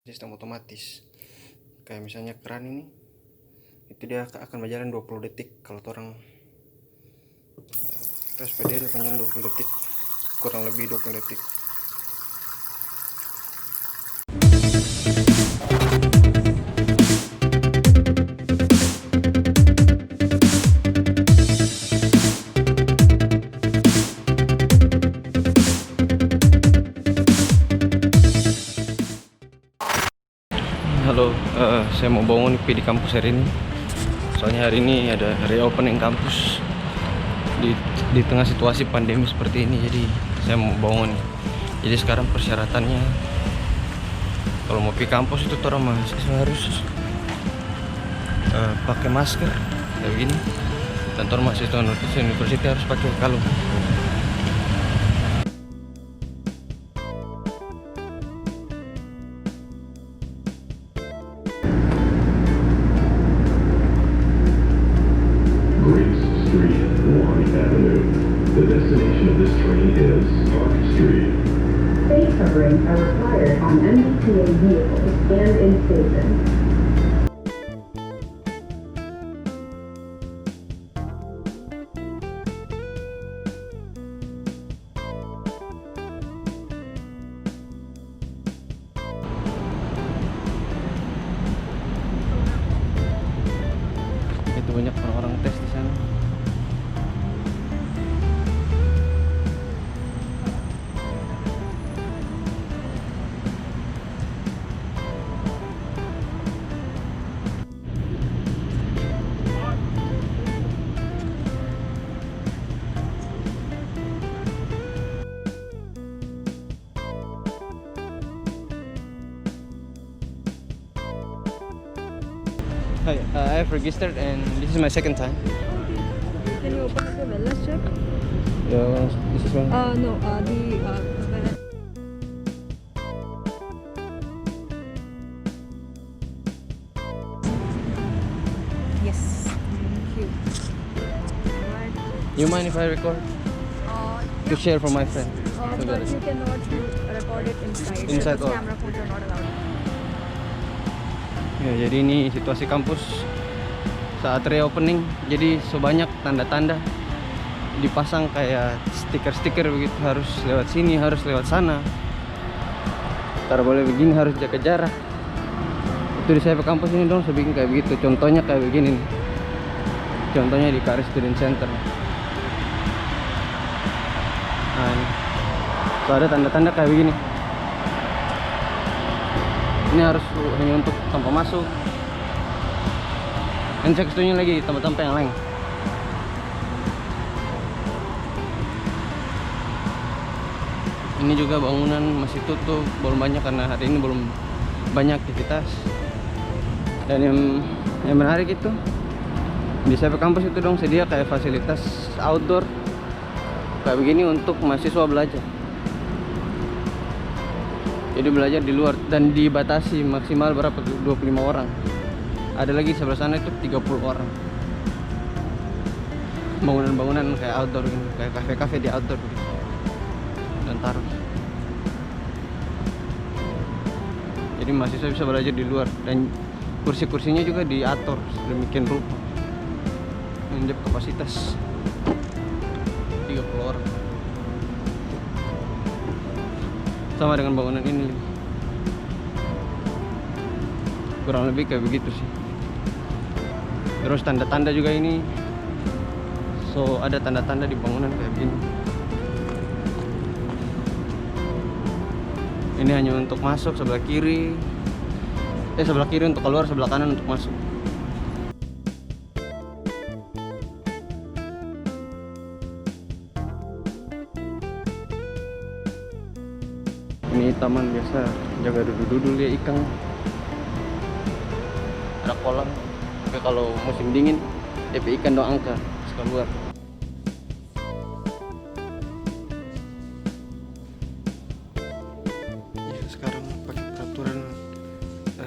sistem otomatis. Kayak misalnya keran ini, itu dia akan berjalan 20 detik. Kalau orang terus dia akan jalan 20 detik, kurang lebih 20 detik. Halo, saya mau bangun di kampus hari ini. Soalnya hari ini ada reopening kampus di tengah situasi pandemi seperti ini. Jadi saya mau bangun. Jadi sekarang persyaratannya kalau mau pergi kampus itu orang mahasiswa harus pakai masker kayak begini. Dan orang mahasiswa universitas harus pakai kalung. The destination of this train is Park Street. Face coverings are required on MBTA vehicles and in stations. Itu banyak orang-orang tes di sana. Hi, I've registered and this is my second time. Can you open up your wellness check? Yeah, this is one. No, Yes, thank you. Alright. You mind if I record? To share for my friend. But you cannot record it inside. Inside Because or- camera phones are not allowed. Ya, jadi ini situasi kampus saat reopening. Jadi sebanyak tanda-tanda dipasang kayak stiker-stiker begitu, harus lewat sini, harus lewat sana. Ntar boleh begini, harus jaga jarak. Itu di saya kampus ini dong, saya bikin kayak begitu. Contohnya kayak begini nih. Contohnya di Karis Student Center. Nah, ini. So, ada tanda-tanda kayak begini. Ini harus hanya untuk tanpa masuk. Dan saya kesetujunya lagi tempat-tempat yang lain. Ini juga bangunan masih tutup, belum banyak karena hari ini belum banyak aktivitas. Dan yang menarik itu di CP kampus itu dong sedia kayak fasilitas outdoor kayak begini untuk mahasiswa belajar. Jadi belajar di luar dan dibatasi maksimal berapa tuh? 25 orang. Ada lagi sebelah sana itu 30 orang. Bangunan-bangunan kayak outdoor gitu, kayak kafe-kafe di outdoor gitu. Dan taruh. Jadi mahasiswa bisa belajar di luar dan kursi-kursinya juga diatur sedemikian rupa. Menjadi kapasitas 30 orang. Sama dengan bangunan ini, kurang lebih kayak begitu sih. Terus tanda-tanda juga ini, so ada tanda-tanda di bangunan kayak gini. Ini hanya untuk masuk sebelah kiri, sebelah kiri untuk keluar, sebelah kanan untuk masuk. Ini taman biasa jaga duduk-duduk lihat ikan. Ada kolam. Tapi kalau musim dingin DP ikan doang angka keluar. Ya, sekarang pakai peraturan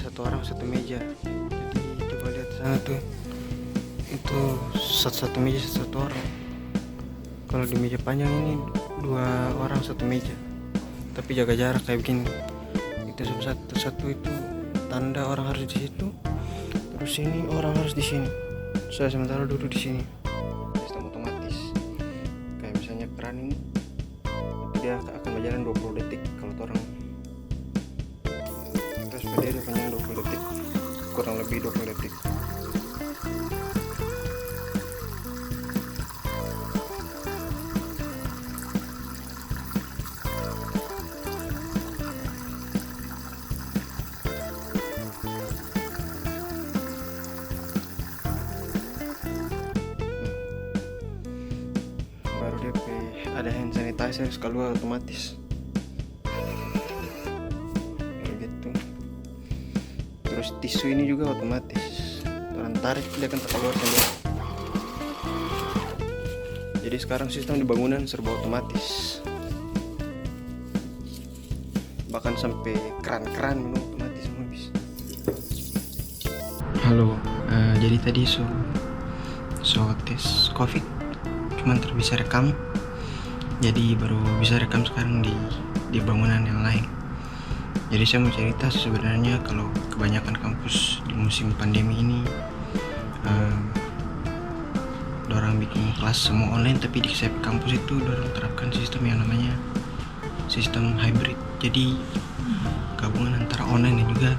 satu orang satu meja. Jadi coba lihat sana tuh, itu satu meja satu orang. Kalau di meja panjang ini 2 orang satu meja. Tapi jaga jarak kayak begini. Itu satu itu tanda orang harus di situ, terus sini orang harus di sini. Saya sementara duduk di sini. Sistem otomatis. Kayak misalnya keran ini, dia akan berjalan 20 detik kalau orang. Terus berdiri panjang 20 detik, kurang lebih 20 detik. Baru DP ada hand sanitizer keluar otomatis gitu. Terus tisu ini juga otomatis, orang tarik dia akan keluar sendiri. Jadi sekarang sistem di bangunan serba otomatis, bahkan sampai keran-keran minum otomatis semua bisa. Halo, jadi tadi so tes COVID, cuman terbisa rekam, jadi baru bisa rekam sekarang di bangunan yang lain. Jadi saya mau cerita sebenarnya kalau kebanyakan kampus di musim pandemi ini dorang bikin kelas semua online, tapi di SEP kampus itu dorang terapkan sistem yang namanya sistem hybrid. Jadi gabungan antara online dan juga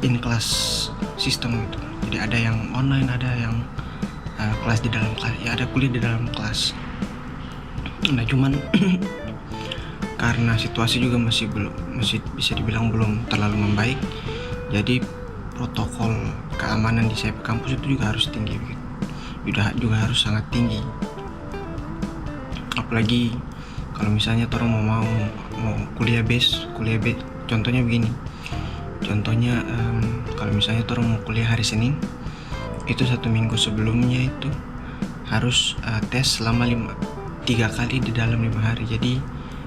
in class sistem gitu. Jadi ada yang online, ada yang kelas di dalam kelas, ya ada kuliah di dalam kelas. Nah cuman karena situasi juga masih bisa dibilang belum terlalu membaik, jadi protokol keamanan di SEP kampus itu juga harus tinggi begitu. Juga harus sangat tinggi. Apalagi kalau misalnya orang mau kuliah base, contohnya begini. Contohnya kalau misalnya orang mau kuliah hari Senin, itu 1 minggu sebelumnya itu harus tes selama 3 kali di dalam 5 hari. Jadi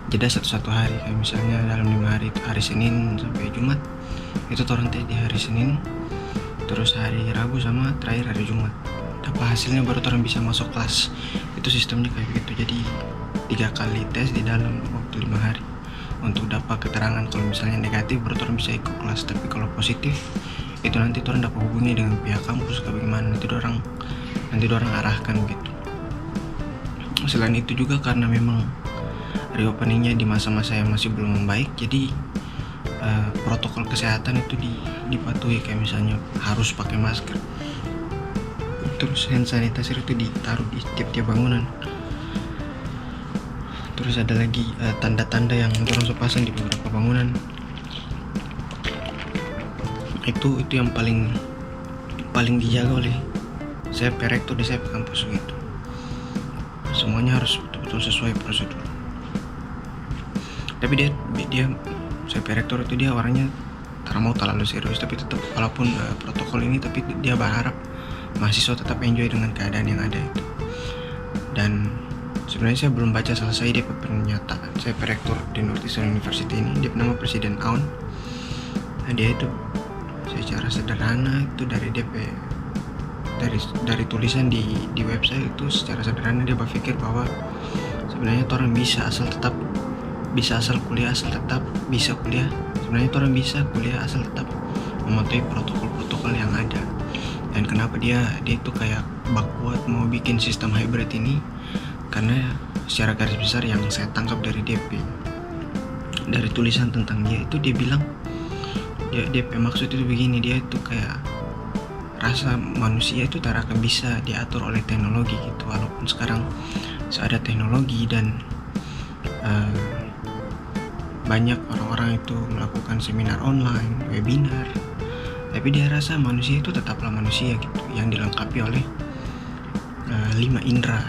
jeda satu hari. Kayak misalnya dalam 5 hari itu hari Senin sampai Jumat, itu orang tes di hari Senin, terus hari Rabu sama terakhir hari Jumat. Dapat hasilnya baru orang bisa masuk kelas. Itu sistemnya kayak begitu. Jadi 3 kali tes di dalam waktu 5 hari untuk dapat keterangan. Kalau misalnya negatif baru orang bisa ikut kelas, tapi kalau positif itu nanti orang dapat hubungi dengan pihak kampus kayak bagaimana, nanti orang arahkan gitu. Selain itu juga karena memang reopeningnya di masa-masa yang masih belum membaik, jadi protokol kesehatan itu dipatuhi, kayak misalnya harus pakai masker, terus hand sanitizer itu ditaruh di tiap-tiap bangunan. Terus ada lagi tanda-tanda yang orang pasang di beberapa bangunan. Itu yang paling dijaga oleh saya rektor di saya kampus gitu. Semuanya harus betul-betul sesuai prosedur. Tapi dia saya rektor itu dia orangnya tak mau terlalu serius, tapi tetap walaupun protokol ini, tapi dia berharap mahasiswa tetap enjoy dengan keadaan yang ada itu. Dan sebenarnya saya belum baca selesai dia pernyataan saya rektor di Northeastern University ini. Dia bernama Presiden Aun. Nah, dia itu secara sederhana itu dari tulisan di website itu, secara sederhana dia berpikir bahwa sebenarnya orang bisa asal kuliah asal tetap bisa kuliah. Sebenarnya orang bisa kuliah asal tetap mematuhi protokol-protokol yang ada. Dan kenapa dia itu kayak kuat mau bikin sistem hybrid ini, karena secara garis besar yang saya tangkap dari DP, dari tulisan tentang dia itu, dia bilang DP maksud itu begini, dia itu kayak rasa manusia itu tak akan bisa diatur oleh teknologi gitu. Walaupun sekarang ada teknologi dan banyak orang-orang itu melakukan seminar online, webinar, tapi dia rasa manusia itu tetaplah manusia gitu, yang dilengkapi oleh 5 indera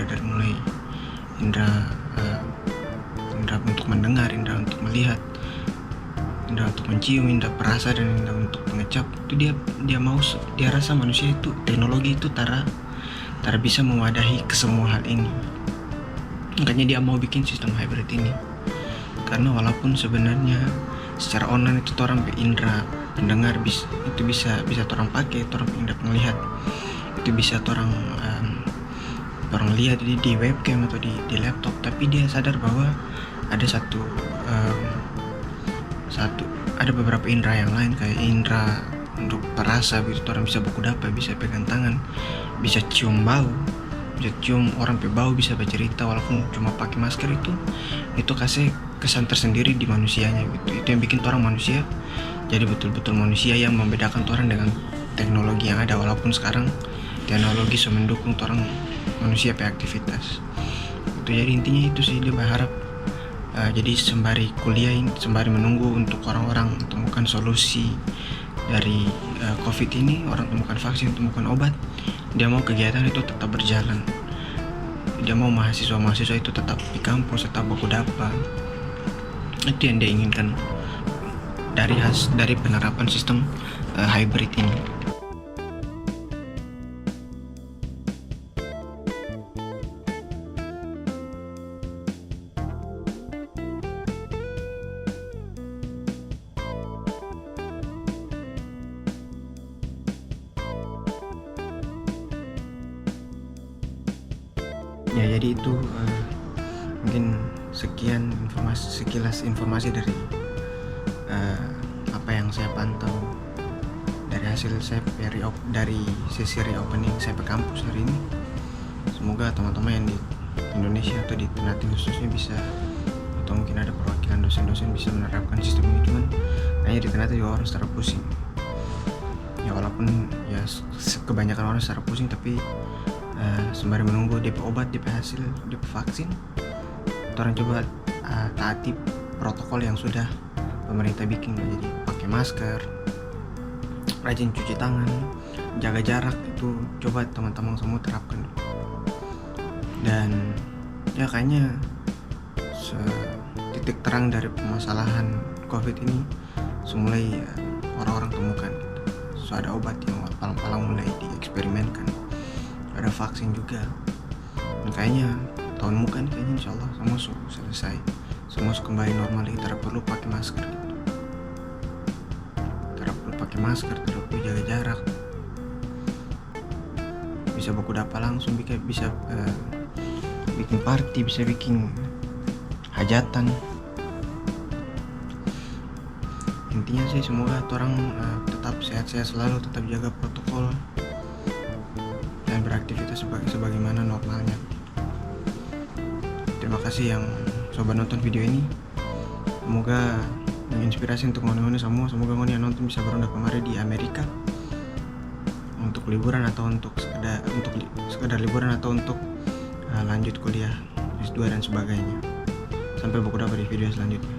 dari mulai indera untuk mendengar, indera untuk melihat, indera untuk mencium, indera perasa, dan indera untuk mengecap. Itu dia rasa manusia itu, teknologi itu tara bisa mewadahi ke semua hal ini. Makanya dia mau bikin sistem hybrid ini, karena walaupun sebenarnya secara online itu orang indera pendengar itu bisa orang pakai, orang indera penglihat itu bisa orang lihat di webcam atau di laptop, tapi dia sadar bahwa ada satu ada beberapa indera yang lain, kayak indera untuk perasa gitu. Orang bisa baku dapat, bisa pegang tangan, bisa cium bau, bisa cium orang pe bau, bisa bercerita walaupun cuma pakai masker. Itu kasih kesan tersendiri di manusianya gitu. Itu yang bikin orang manusia jadi betul-betul manusia, yang membedakan orang dengan teknologi yang ada. Walaupun sekarang teknologi sudah mendukung orang manusia pe aktivitas itu. Jadi intinya itu sih, dia berharap jadi sembari kuliah ini, sembari menunggu untuk orang-orang temukan solusi dari COVID ini, orang temukan vaksin, temukan obat, dia mau kegiatan itu tetap berjalan. Dia mau mahasiswa-mahasiswa itu tetap di kampus, tetap baku dapat. Itu yang dia inginkan dari penerapan sistem hybrid ini. Ya, jadi itu mungkin sekilas informasi dari apa yang saya pantau dari hasil saya dari sesi reopening saya ke kampus hari ini. Semoga teman-teman yang di Indonesia atau di Ternate khususnya bisa, atau mungkin ada perwakilan dosen-dosen bisa menerapkan sistem ini. Cuman kayaknya di Ternate juga orang secara pusing ya, walaupun ya kebanyakan orang secara pusing, tapi sembari menunggu DP obat, DP hasil, DP vaksin, orang coba taati protokol yang sudah pemerintah bikin. Jadi pakai masker, rajin cuci tangan, jaga jarak, itu coba teman-teman semua terapkan. Dan ya kayaknya titik terang dari permasalahan COVID ini semulai orang-orang temukan gitu. So ada obat yang palang-palang mulai dieksperimenkan, ada vaksin juga, dan kayaknya tahun muka nih kayaknya insya Allah semua selesai, semua kembali normal lagi. Tidak perlu pakai masker gitu, tidak perlu pakai masker, tidak perlu jaga jarak, bisa baku dapat langsung, bisa bikin party, bisa bikin hajatan. Intinya sih semoga orang tetap sehat-sehat selalu, tetap jaga protokol dan beraktivitas sebagaimana normalnya. Terima kasih yang coba nonton video ini. Semoga menginspirasi untuk ngoni-ngoni semua. Semoga ngoni yang nonton bisa beronda kemarin di Amerika untuk liburan, atau untuk sekedar liburan, atau untuk lanjut kuliah S2 dan sebagainya. Sampai berjumpa di video selanjutnya.